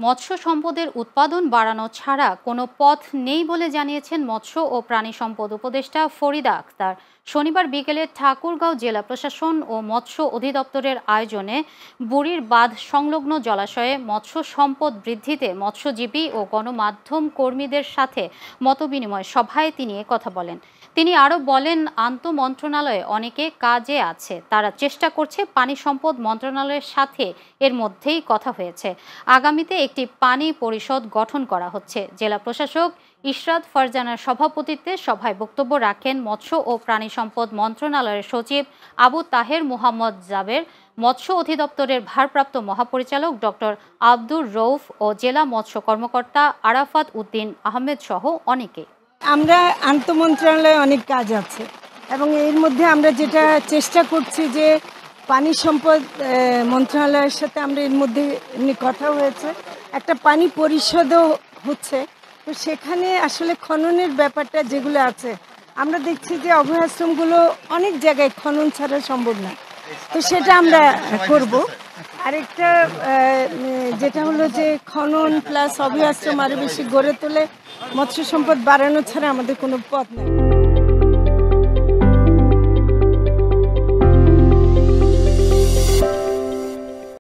মৎস্য সম্পদের উৎপাদন বাড়ানো ছাড়া কোনো পথ নেই বলে জানিয়েছেন মৎস্য ও প্রাণী সম্পদ উপদেষ্টা ফরিদা আক্তার। শনিবার বিকেলে ঠাকুরগাঁও জেলা প্রশাসন ও মৎস্য অধিদপ্তরের আয়োজনে বুড়ির বাঁধ সংলগ্ন জলাশয়ে মৎস্য সম্পদ বৃদ্ধিতে মৎস্যজীবী ও গণমাধ্যম কর্মীদের সাথে মতবিনিময় সভায় তিনি কথা বলেন। তিনি আরও বলেন, আন্তঃমন্ত্রণালয়ে অনেকে কাজে আছে, তারা চেষ্টা করছে। পানি সম্পদ মন্ত্রণালয়ের সাথে এর মধ্যেই কথা হয়েছে। আগামীতে একটি পানি পরিষদ গঠন করা হচ্ছে। জেলা প্রশাসক ইশরাত ফারজানার সভাপতিত্বে সভায় বক্তব্য রাখেন মৎস্য ও প্রাণী সম্পদ মন্ত্রণালয়ের সচিব আবু তাহের মোহাম্মদ জাবের, মৎস্য অধিদপ্তরের ভারপ্রাপ্ত মহাপরিচালক ডক্টর আব্দুর রৌফ ও জেলা মৎস্য কর্মকর্তা আরাফাত উদ্দিন আহমেদ সহ অনেকে। আমরা আন্তঃমন্ত্রণালয়ে অনেক কাজ আছে এবং এর মধ্যে আমরা যেটা চেষ্টা করছি যে পানি সম্পদ মন্ত্রণালয়ের সাথে আমরা এর মধ্যে এমনি কথা হয়েছে, একটা পানি পরিষদও হচ্ছে। তো সেখানে আসলে খননের ব্যাপারটা যেগুলো আছে, আমরা দেখছি যে অভয়াশ্রমগুলো অনেক জায়গায় খনন ছাড়া সম্ভব না, তো সেটা আমরা করব। আরেকটা যেটা হলো যে খনন প্লাস অভয়াশ্রম আরও বেশি গড়ে তোলে মৎস্য সম্পদ বাড়ানো ছাড়া আমাদের কোনো পথ নেই।